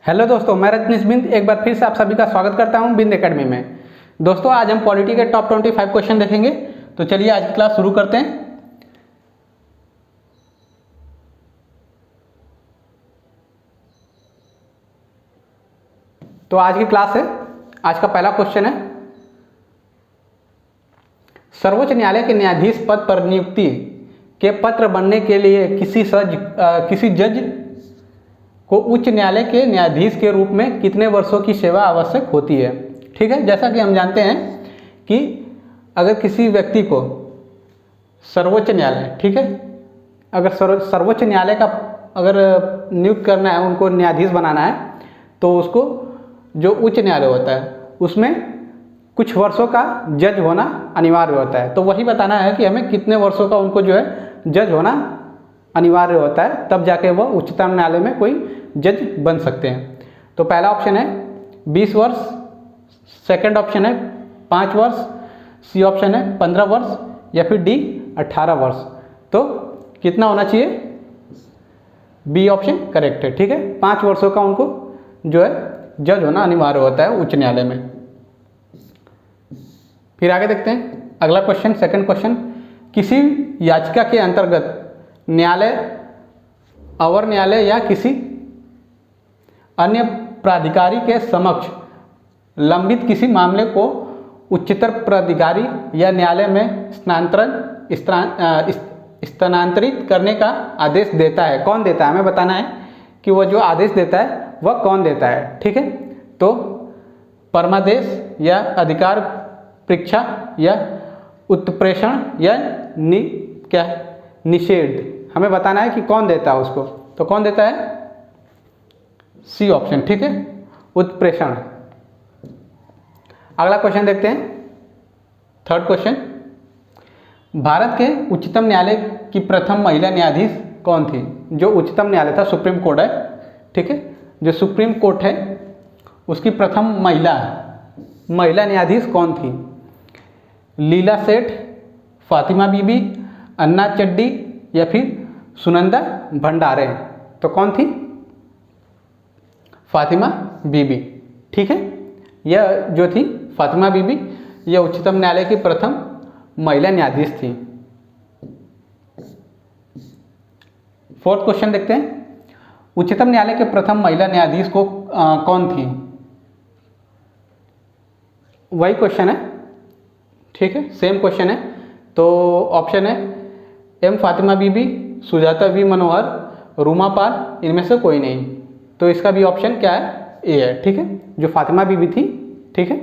Hello दोस्तों, मैं रजनीश बिंद एक बार फिर से आप सभी का स्वागत करता हूं बिंद एकेडमी में। दोस्तों, आज हम पॉलिटी के टॉप 25 क्वेश्चन देखेंगे। तो चलिए आज की क्लास शुरू करते हैं। तो आज की क्लास है, आज का पहला क्वेश्चन है, सर्वोच्च न्यायालय के न्यायाधीश पद पर नियुक्ति के पत्र बनने के लिए किसी जज को उच्च न्यायालय के न्यायाधीश के रूप में कितने वर्षों की सेवा आवश्यक होती है। ठीक है, जैसा कि हम जानते हैं कि अगर किसी व्यक्ति को सर्वोच्च न्यायालय, ठीक है, अगर सर्वोच्च न्यायालय का अगर नियुक्त करना है, उनको न्यायाधीश बनाना है, तो उसको जो उच्च न्यायालय होता है उसमें कुछ वर्षों का जज होना अनिवार्य होता है। तो वही बताना है कि हमें कितने वर्षों का उनको जो है जज होना अनिवार्य होता है, तब जाके वह उच्चतम न्यायालय में कोई जज बन सकते हैं। तो पहला ऑप्शन है 20 वर्ष, सेकंड ऑप्शन है 5 वर्ष, सी ऑप्शन है 15 वर्ष या फिर डी 18 वर्ष। तो कितना होना चाहिए? बी ऑप्शन करेक्ट है। ठीक है, 5 वर्षों का उनको जो है जज होना अनिवार्य होता है उच्च न्यायालय में। फिर आगे देखते हैं अगला क्वेश्चन, सेकंड क्वेश्चन, किसी याचिका के अंतर्गत न्यायालय, अवर न्यायालय या किसी अन्य प्राधिकारी के समक्ष लंबित किसी मामले को उच्चतर प्राधिकारी या न्यायालय में स्थानांतरित करने का आदेश देता है। कौन देता है? हमें बताना है कि वह जो आदेश देता है वह कौन देता है। ठीक है, तो परमादेश या अधिकार परीक्षा या उत्प्रेषण या निषेध, हमें बताना है कि कौन देता है उसको। तो कौन देता है? C option. ठीक है, उत्प्रेषण। अगला क्वेश्चन देखते हैं, थर्ड क्वेश्चन, भारत के उच्चतम न्यायालय की प्रथम महिला न्यायाधीश कौन थी? जो उच्चतम न्यायालय था, सुप्रीम कोर्ट है, ठीक है, जो सुप्रीम कोर्ट है उसकी प्रथम महिला न्यायाधीश कौन थी? लीला सेठ, फातिमा बीबी, अन्ना चड्डी या फिर सुनंदा भंडारे। तो कौन थी? फातिमा बीबी। ठीक है, यह जो थी फातिमा बीबी, यह उच्चतम न्यायालय की प्रथम महिला न्यायाधीश थी। फोर्थ क्वेश्चन देखते हैं, उच्चतम न्यायालय के प्रथम महिला न्यायाधीश को कौन थी? वही क्वेश्चन है, ठीक है, सेम क्वेश्चन है। तो ऑप्शन है एम फातिमा बीबी, सुजाता वी मनोहर, रूमा पाल, इनमें से कोई नहीं। तो इसका भी ऑप्शन क्या है? ए है। ठीक है, जो फातिमा बीबी थी, ठीक है,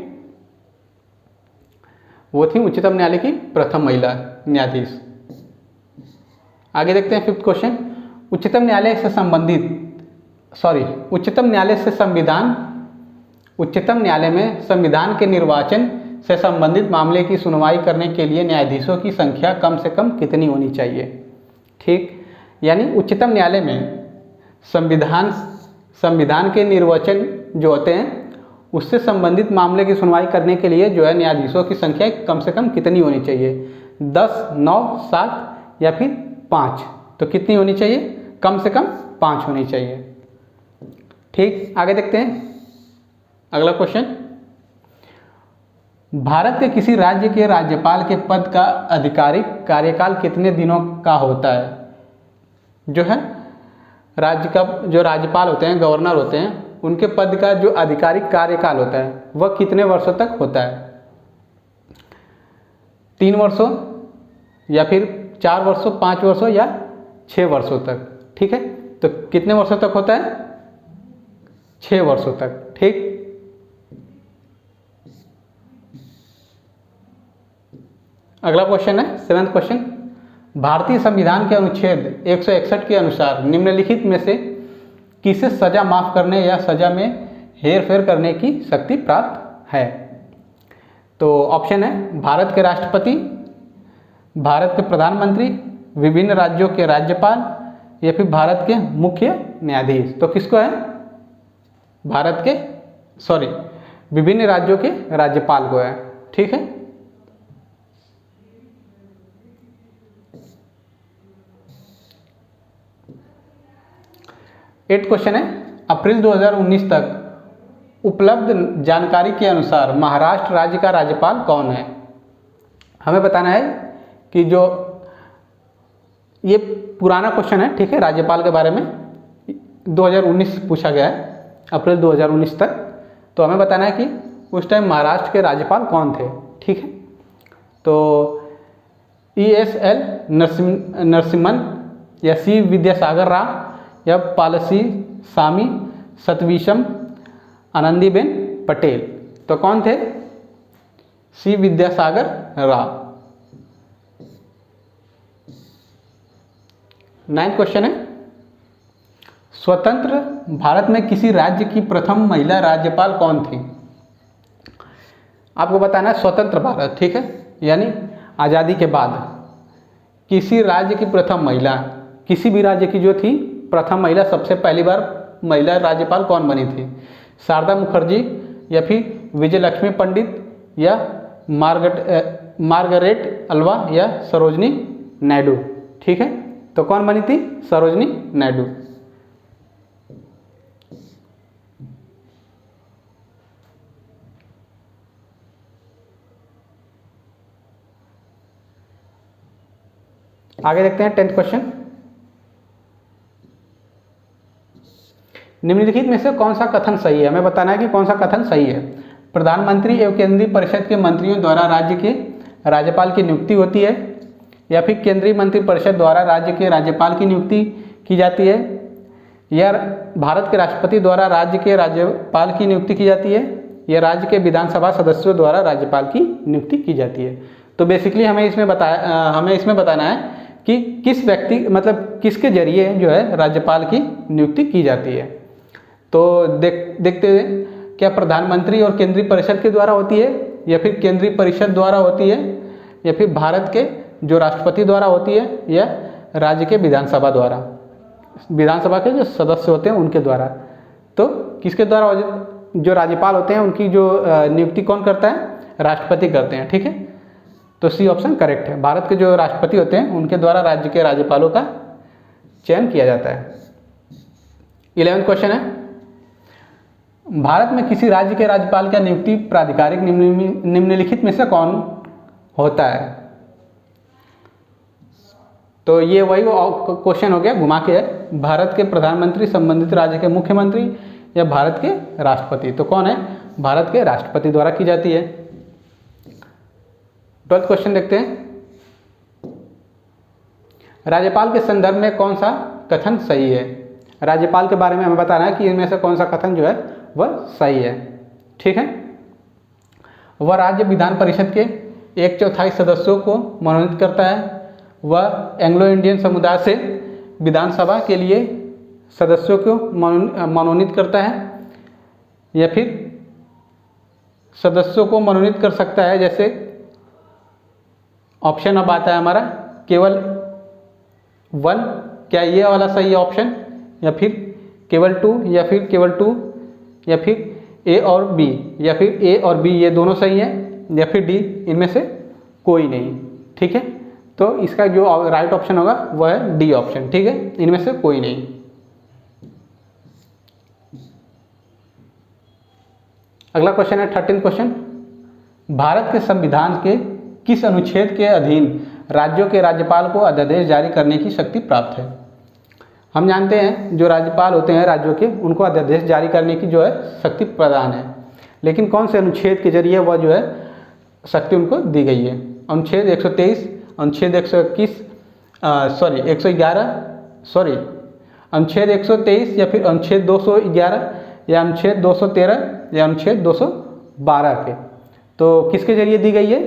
वो थी उच्चतम न्यायालय की प्रथम महिला न्यायाधीश। आगे देखते हैं फिफ्थ क्वेश्चन, उच्चतम न्यायालय से संविधान के निर्वाचन से संबंधित मामले की सुनवाई करने के लिए न्यायाधीशों की संख्या कम से कम कितनी होनी चाहिए? ठीक, यानी उच्चतम न्यायालय में संविधान के निर्वाचन जो होते हैं उससे संबंधित मामले की सुनवाई करने के लिए जो है न्यायाधीशों की संख्या कम से कम कितनी होनी चाहिए? 10, 9, 7 या फिर 5। तो कितनी होनी चाहिए? कम से कम 5 होनी चाहिए। ठीक, आगे देखते हैं अगला क्वेश्चन, भारत के किसी राज्य के राज्यपाल के पद का आधिकारिक कार्यकाल कितने दिनों का होता है? जो है राज्य का जो राज्यपाल होते हैं, गवर्नर होते हैं, उनके पद का जो आधिकारिक कार्यकाल होता है वह कितने वर्षों तक होता है? 3 वर्षों या फिर 4 वर्षों, 5 वर्षों या 6 वर्षों तक। ठीक है, तो कितने वर्षों तक होता है? 6 वर्षों तक। ठीक, अगला क्वेश्चन है सेवेंथ क्वेश्चन, भारतीय संविधान के अनुच्छेद 161 के अनुसार निम्नलिखित में से किसे सजा माफ करने या सजा में हेरफेर करने की शक्ति प्राप्त है? तो ऑप्शन है भारत के राष्ट्रपति, भारत के प्रधानमंत्री, विभिन्न राज्यों के राज्यपाल या फिर भारत के मुख्य न्यायाधीश। तो किसको है? विभिन्न राज्यों के राज्यपाल को है। ठीक है, एट क्वेश्चन है, अप्रैल 2019 तक उपलब्ध जानकारी के अनुसार महाराष्ट्र राज्य का राज्यपाल कौन है? हमें बताना है कि जो ये पुराना क्वेश्चन है, ठीक है, राज्यपाल के बारे में 2019 पूछा गया है, अप्रैल 2019 तक। तो हमें बताना है कि उस टाइम महाराष्ट्र के राज्यपाल कौन थे, ठीक है। तो ESL नरसिम्हन या C विद्यासागर राव या पालसी सामी सतविशम आनंदीबेन पटेल। तो कौन थे? C Vidyasagar Rao. 9th question है, स्वतंत्र भारत में किसी राज्य की प्रथम महिला राज्यपाल कौन थी? आपको बताना है स्वतंत्र भारत, ठीक है, यानी आज़ादी के बाद किसी राज्य की प्रथम महिला, किसी भी राज्य की जो थी प्रथम महिला, सबसे पहली बार महिला राज्यपाल कौन बनी थी? शारदा मुखर्जी या फिर विजय लक्ष्मी पंडित या मार्गरेट अल्वा या सरोजनी नायडू, ठीक है। तो कौन बनी थी? सरोजनी नायडू। आगे देखते हैं 10th क्वेश्चन, निम्नलिखित में से कौन सा कथन सही है? हमें बताना है कि कौन सा कथन सही है। प्रधानमंत्री एवं केंद्रीय परिषद के मंत्रियों द्वारा राज्य के राज्यपाल की नियुक्ति होती है, या फिर केंद्रीय मंत्रिपरिषद द्वारा राज्य के राज्यपाल की नियुक्ति की जाती है, या भारत के राष्ट्रपति द्वारा राज्य के राज्यपाल की नियुक्ति की जाती है, या राज्य के विधानसभा सदस्यों द्वारा राज्यपाल की नियुक्ति की जाती है। तो बेसिकली हमें इसमें बताना है कि किस व्यक्ति, मतलब किसके जरिए जो है राज्यपाल की नियुक्ति की जाती है। तो देखते हैं, क्या प्रधानमंत्री और केंद्रीय परिषद के द्वारा होती है, या फिर केंद्रीय परिषद द्वारा होती है, या फिर भारत के जो राष्ट्रपति द्वारा होती है, या राज्य के विधानसभा द्वारा, विधानसभा के जो सदस्य होते हैं उनके द्वारा। तो किसके द्वारा जो राज्यपाल होते हैं उनकी जो नियुक्ति कौन करता है? राष्ट्रपति करते हैं, ठीक है। तो सी ऑप्शन करेक्ट है। भारत के जो राष्ट्रपति होते हैं उनके द्वारा राज्य के राज्यपालों का चयन किया जाता है। 11th क्वेश्चन है, भारत में किसी राज्य के राज्यपाल का नियुक्ति प्राधिकारिक निम्नलिखित में से कौन होता है? तो ये वही क्वेश्चन हो गया घुमा के है, भारत के प्रधानमंत्री, संबंधित राज्य के मुख्यमंत्री या भारत के राष्ट्रपति। तो कौन है? भारत के राष्ट्रपति द्वारा की जाती है। 12th क्वेश्चन देखते हैं, राज्यपाल के संदर्भ में कौन सा कथन सही है? राज्यपाल के बारे में हमें बताना है कि इनमें से कौन सा कथन जो है वह सही है, ठीक है। वह राज्य विधान परिषद के 1/4 सदस्यों को मनोनीत करता है। वह एंग्लो इंडियन समुदाय से विधानसभा के लिए सदस्यों को मनोनीत करता है, या फिर सदस्यों को मनोनीत कर सकता है। जैसे ऑप्शन अब आता है हमारा केवल 1, क्या ये वाला सही है ऑप्शन, या फिर केवल 2, या फिर केवल 2, या फिर A और B, या फिर A और B ये दोनों सही है, या फिर D, इनमें से कोई नहीं, ठीक है। तो इसका जो राइट ऑप्शन होगा वह है D ऑप्शन, ठीक है, इनमें से कोई नहीं। अगला क्वेश्चन है 13th क्वेश्चन, भारत के संविधान के किस अनुच्छेद के अधीन राज्यों के राज्यपाल को अध्यादेश जारी करने की शक्ति प्राप्त है? हम जानते हैं जो राज्यपाल होते हैं राज्यों के, उनको अध्यादेश जारी करने की जो है शक्ति प्रदान है, लेकिन कौन से अनुच्छेद के जरिए वह जो है शक्ति उनको दी गई है? अनुच्छेद 123, अनुच्छेद 121, अनुच्छेद 123, या फिर अनुच्छेद 211, या अनुच्छेद 213, या अनुच्छेद 212 के। तो किसके जरिए दी गई है?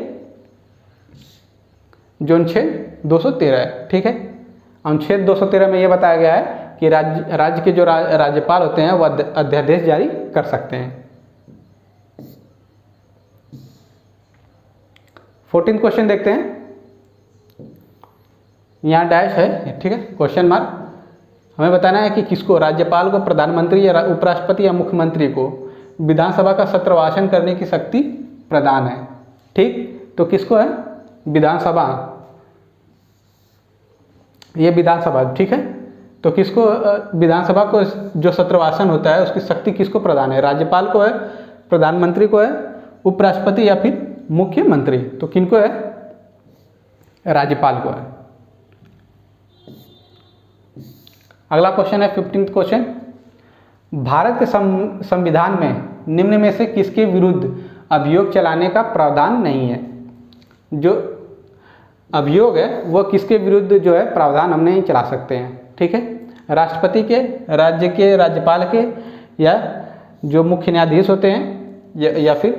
जो अनुच्छेद 213 है, ठीक है। अनुच्छेद 213 में यह बताया गया है कि राज्य के जो राज्यपाल होते हैं वह अध्यादेश जारी कर सकते हैं। 14th क्वेश्चन देखते हैं, यहाँ डैश है, ठीक है, क्वेश्चन मार्क। हमें बताना है कि किसको, राज्यपाल को, प्रधानमंत्री या उपराष्ट्रपति या मुख्यमंत्री को विधानसभा का सत्रवासन करने की शक्ति प्रदान है, ठीक। तो किसको है? विधानसभा, ये विधानसभा, ठीक है। तो किसको विधानसभा को जो सत्रवासन होता है उसकी शक्ति किसको प्रदान है? राज्यपाल को है, प्रधानमंत्री को है, उपराष्ट्रपति या फिर मुख्यमंत्री? तो किनको है? राज्यपाल को है। अगला क्वेश्चन है 15th क्वेश्चन, भारत के संविधान में निम्न में से किसके विरुद्ध अभियोग चलाने का प्रावधान नहीं है? जो अभियोग है वो किसके विरुद्ध जो है प्रावधान हम नहीं चला सकते हैं, ठीक है? राष्ट्रपति के, राज्य के राज्यपाल के, या जो मुख्य न्यायाधीश होते हैं, या फिर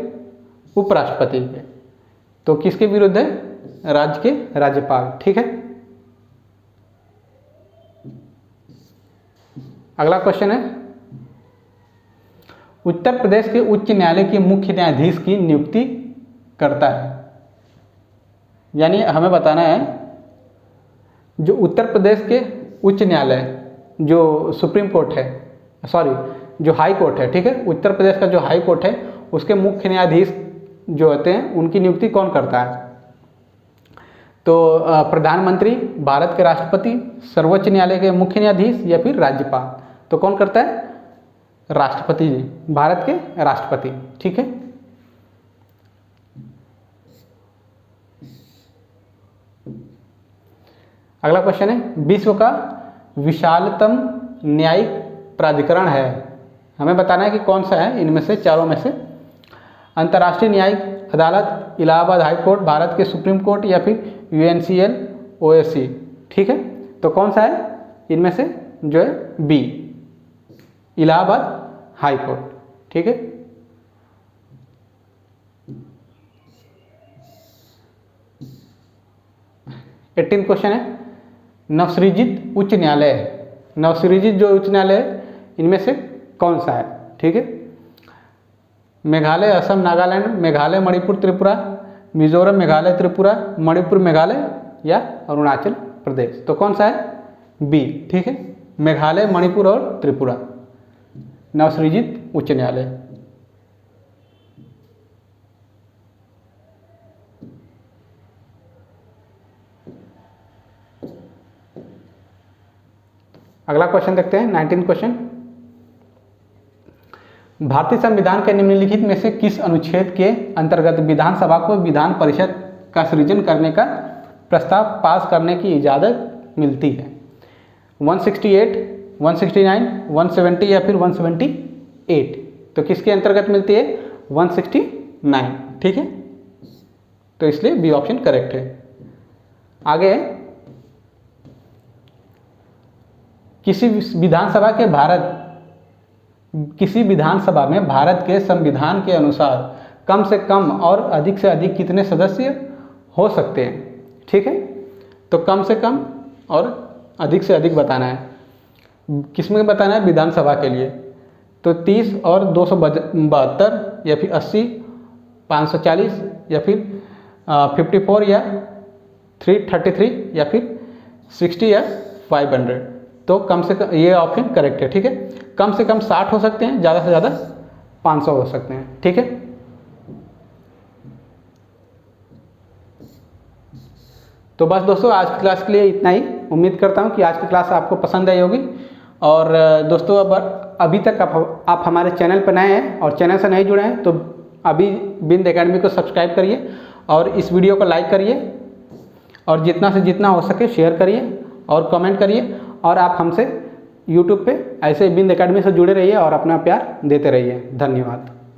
उपराष्ट्रपति के। तो किसके विरुद्ध है? राज्य के राज्यपाल, ठीक है? अगला क्वेश्चन है, उत्तर प्रदेश के उच्च न्यायालय के मुख्य न्यायाधीश की नियुक्ति करता है। यानी हमें बताना है जो उत्तर प्रदेश के उच्च न्यायालय, जो सुप्रीम कोर्ट है, सॉरी जो हाई कोर्ट है, ठीक है, उत्तर प्रदेश का जो हाई कोर्ट है उसके मुख्य न्यायाधीश जो होते हैं उनकी नियुक्ति कौन करता है? तो प्रधानमंत्री, भारत के राष्ट्रपति, सर्वोच्च न्यायालय के मुख्य न्यायाधीश या फिर राज्यपाल? तो कौन करता है? राष्ट्रपति जी, भारत के राष्ट्रपति, ठीक है? अगला क्वेश्चन है, विश्व का विशालतम न्यायिक प्राधिकरण है। हमें बताना है कि कौन सा है इनमें से, चारों में से। अंतर्राष्ट्रीय न्यायिक अदालत, इलाहाबाद हाई कोर्ट, भारत के सुप्रीम कोर्ट या फिर UNCL OSC, ठीक है? तो कौन सा है इनमें से? जो है बी, इलाहाबाद हाई कोर्ट, ठीक है? एटीन क्वेश्चन है, नवसृजित उच्च न्यायालय, नवसृजित जो उच्च न्यायालय है इनमें से कौन सा है, ठीक है? मेघालय, असम, नागालैंड, मेघालय, मणिपुर, त्रिपुरा, मिजोरम, मेघालय, त्रिपुरा, मणिपुर, मेघालय या अरुणाचल प्रदेश? तो कौन सा है? बी, ठीक है? मेघालय, मणिपुर और त्रिपुरा, नवसृजित उच्च न्यायालय। अगला क्वेश्चन देखते हैं 19 क्वेश्चन, भारतीय संविधान के निम्नलिखित में से किस अनुच्छेद के अंतर्गत विधानसभा को विधान परिषद का सृजन करने का प्रस्ताव पास करने की इजाज़त मिलती है? 168, 169, 170 या फिर 178? तो किसके अंतर्गत मिलती है? 169, ठीक है? तो इसलिए बी ऑप्शन करेक्ट है। आगे, किसी विधानसभा में भारत के संविधान के अनुसार कम से कम और अधिक से अधिक कितने सदस्य हो सकते हैं, ठीक है? तो कम से कम और अधिक से अधिक बताना है। किसमें बताना है? विधानसभा के लिए। तो 30 और 272 या फिर 80, 540 या फिर 54 या 333 या फिर 60 या 500? तो कम से कम, ये ऑप्शन करेक्ट है, ठीक है? कम से कम 60 हो सकते हैं, ज़्यादा से ज़्यादा 500 हो सकते हैं, ठीक है? तो बस दोस्तों आज की क्लास के लिए इतना ही। उम्मीद करता हूँ कि आज की क्लास आपको पसंद आई होगी। और दोस्तों अभी तक आप हमारे चैनल पर नए हैं और चैनल से नहीं जुड़े हैं तो अभी बिंद एकेडमी को सब्सक्राइब करिए और इस वीडियो को लाइक करिए और जितना से जितना हो सके शेयर करिए और कमेंट करिए। और आप हमसे YouTube पे ऐसे बिंद एकेडमी से जुड़े रहिए और अपना प्यार देते रहिए। धन्यवाद।